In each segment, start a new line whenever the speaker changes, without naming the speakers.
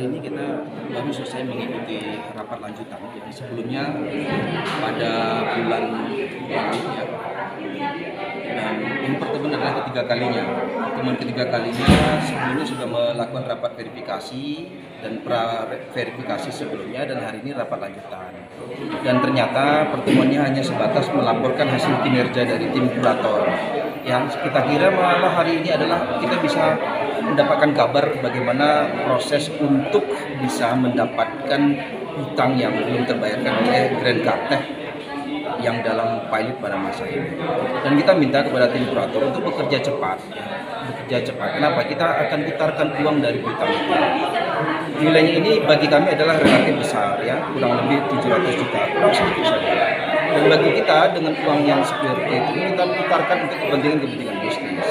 hari ini kita baru selesai mengikuti rapat lanjutan. Jadi sebelumnya pada bulan lalu ya, dan ini pertemuan adalah ketiga kalinya. Pertemuan ketiga kalinya sebelumnya sudah melakukan rapat verifikasi dan pra-verifikasi sebelumnya, dan hari ini rapat lanjutan. Dan ternyata pertemuannya hanya sebatas melaporkan hasil kinerja dari tim kurator. Yang kita kira malah hari ini adalah kita bisa mendapatkan kabar bagaimana proses untuk bisa mendapatkan hutang yang belum terbayarkan oleh Grand Karteh yang dalam pilot pada masa ini. Dan kita minta kepada tim kurator untuk bekerja cepat. Kenapa? Kita akan putarkan uang dari hutang itu. Nilainya ini bagi kami adalah relatif besar ya, kurang lebih 700 juta, kurang sedikit saja. Dan bagi kita dengan uang yang seperti itu kita putarkan untuk kepentingan bisnis.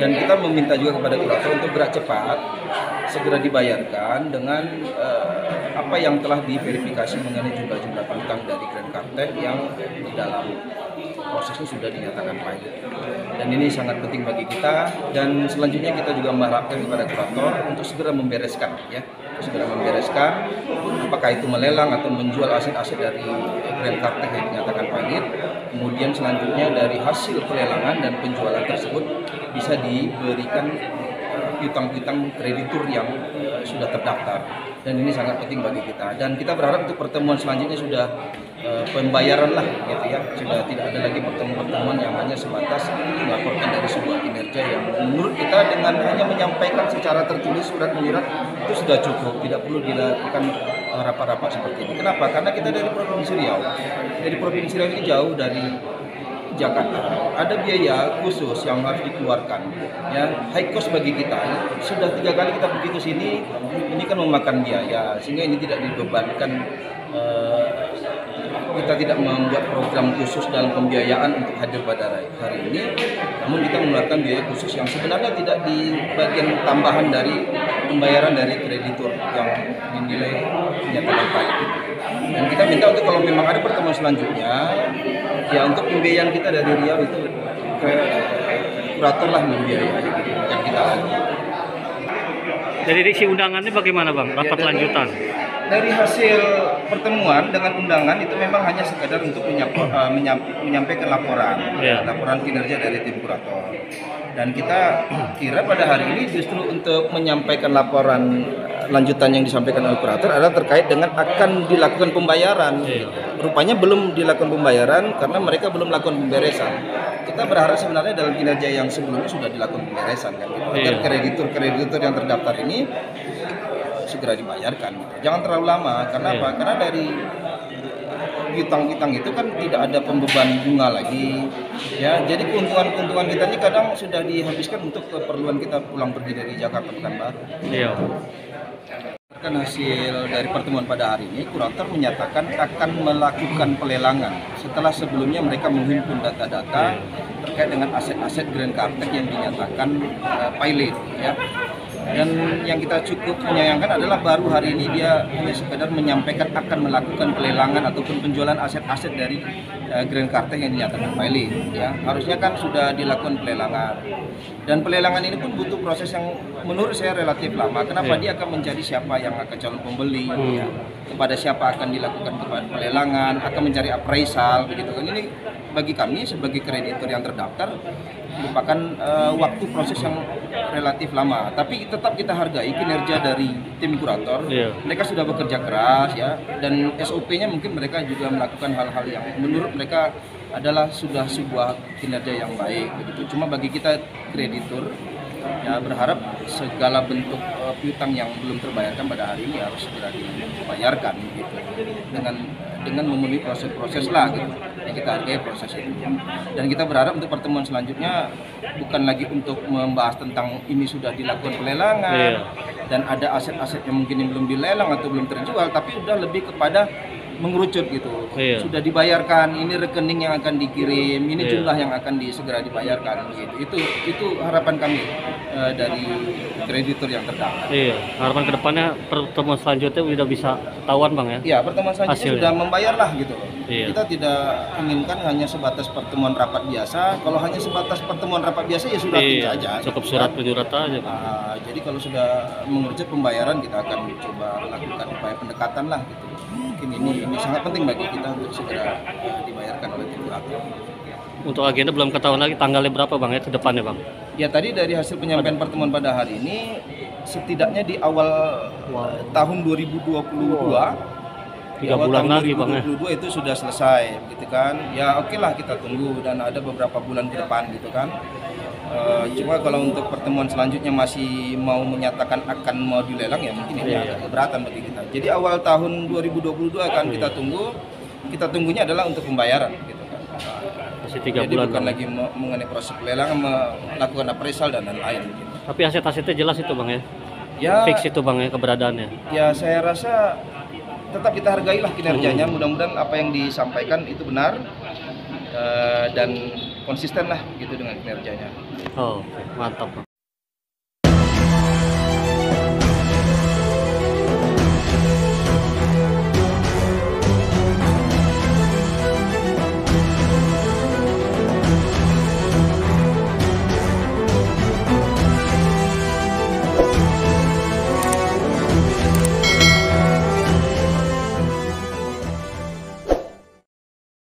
Dan kita meminta juga kepada kurator untuk gerak cepat, segera dibayarkan dengan apa yang telah diverifikasi mengenai jumlah-jumlah hutang dari Grand Karteh yang di dalam prosesnya sudah dinyatakan pilot. Dan ini sangat penting bagi kita, dan selanjutnya kita juga mengharapkan kepada kurator untuk segera membereskan ya, apakah itu melelang atau menjual aset-aset dari Grand Karteh yang dinyatakan pilot. Kemudian selanjutnya dari hasil pelelangan dan penjualan tersebut bisa diberikan piutang-piutang kreditur yang sudah terdaftar, dan ini sangat penting bagi kita. Dan kita berharap untuk pertemuan selanjutnya sudah pembayaran lah gitu ya, sudah tidak ada lagi pertemuan-pertemuan yang hanya sebatas melaporkan dari sebuah kinerja yang menurut kita dengan hanya menyampaikan secara tertulis surat menyurat itu sudah cukup, tidak perlu dilakukan rapat-rapat seperti ini. Kenapa? Karena kita dari Provinsi Riau ini jauh dari Jakarta, ada biaya khusus yang harus dikeluarkan ya, high cost bagi kita. Sudah 3 kali kita pergi ke sini, ini kan memakan biaya, sehingga ini tidak dibebankan. Kita tidak membuat program khusus dalam pembiayaan untuk hadir pada hari ini, namun kita mengeluarkan biaya khusus yang sebenarnya tidak di bagian tambahan dari pembayaran dari kreditur yang dinilai dinyatakan pilot itu. Dan kita minta untuk kalau memang ada pertemuan selanjutnya, ya untuk pembiayaan kita dari Riau itu kurator lah membiayai, bukan kita lagi.
Dari diksi undangannya bagaimana Bang? Rapat
ya,
lanjutan.
Dari hasil pertemuan dengan undangan itu memang hanya sekadar untuk menyampaikan laporan kinerja dari tim kurator. Dan kita kira pada hari ini justru untuk menyampaikan laporan lanjutan yang disampaikan oleh kurator adalah terkait dengan akan dilakukan pembayaran. Rupanya belum dilakukan pembayaran karena mereka belum melakukan pemberesan. Kita berharap sebenarnya dalam kinerja yang sebelumnya sudah dilakukan pemberesan kan gitu. Agar kreditur yang terdaftar ini segera dibayarkan. Jangan terlalu lama. Karena apa? Karena dari hutang-hutang itu kan tidak ada pembeban bunga lagi. Ya, jadi keuntungan kita ini kadang sudah dihabiskan untuk keperluan kita pulang pergi dari Jakarta Pekanbaru.
Iya.
Kan hasil dari pertemuan pada hari ini, kurator menyatakan akan melakukan pelelangan setelah sebelumnya mereka menghimpun data-data terkait dengan aset-aset Grand Karteh yang dinyatakan pilot ya. Dan yang kita cukup menyayangkan adalah baru hari ini dia hanya sekedar menyampaikan akan melakukan pelelangan ataupun penjualan aset-aset dari Grand Karteh yang dinyatakan pilot ya. Harusnya kan sudah dilakukan pelelangan. Dan pelelangan ini pun butuh proses yang menurut saya relatif lama. Kenapa? Dia akan mencari siapa yang akan calon pembeli ya. Kepada siapa akan dilakukan pelelangan, akan mencari appraisal begitu kan. Ini bagi kami sebagai kreditur yang terdaftar merupakan waktu proses yang relatif lama, tapi tetap kita hargai kinerja dari tim kurator. Mereka sudah bekerja keras ya, dan SOP-nya mungkin mereka juga melakukan hal-hal yang menurut mereka adalah sudah sebuah kinerja yang baik begitu. Cuma bagi kita kreditur ya berharap segala bentuk piutang yang belum terbayarkan pada hari ini harus segera dibayarkan gitu, dengan memenuhi proses-proses lah gitu. Ya, kita hargai proses itu. Dan kita berharap untuk pertemuan selanjutnya bukan lagi untuk membahas tentang ini sudah dilakukan pelelangan dan ada aset-aset yang mungkin belum dilelang atau belum terjual, tapi sudah lebih kepada mengerucut gitu.
Iya.
Sudah dibayarkan, ini rekening yang akan dikirim, ini
Iya.
jumlah yang akan segera dibayarkan gitu. Itu harapan kami dari kreditur yang terdampak.
Iya, harapan kedepannya pertemuan selanjutnya udah bisa ketahuan bang ya.
Ya, pertemuan selanjutnya
Hasilnya.
sudah membayar lah gitu.
Iya.
Kita tidak inginkan hanya sebatas pertemuan rapat biasa. Kalau hanya sebatas pertemuan rapat biasa ya sudah
Iya,
saja.
cukup
gitu
surat
kan.
menyurat aja bang.
Jadi kalau sudah mengerucut pembayaran kita akan coba lakukan upaya pendekatan lah gitu. Mungkin ini sangat penting bagi kita untuk segera dibayarkan oleh regulator.
Untuk agenda belum ketahuan lagi tanggalnya berapa bang ya ke depannya bang.
Ya tadi dari hasil penyampaian pertemuan pada hari ini setidaknya di awal tahun 2022 di
3
awal
bulan
tahun
lagi bang ya.
2022 itu sudah selesai gitu kan. Ya oke lah kita tunggu dan ada beberapa bulan ke depan gitu kan. Cuma kalau untuk pertemuan selanjutnya masih mau menyatakan akan mau dilelang ya mungkin ini agak keberatan bagi kita. Jadi awal tahun 2022 akan kita tunggu. Kita tunggunya adalah untuk pembayaran gitu kan.
Masih 3
Jadi
bulan
bukan
bang.
lagi mengenai proses pelelangan, melakukan appraisal dan lain-lain gitu.
Tapi aset-asetnya jelas itu bang ya.
Ya,
Fix itu bang ya keberadaannya.
ya saya rasa tetap kita hargailah kinerjanya. Mudah-mudahan apa yang disampaikan itu benar dan konsisten lah gitu dengan kinerjanya.
Oh, oke. Mantap bang.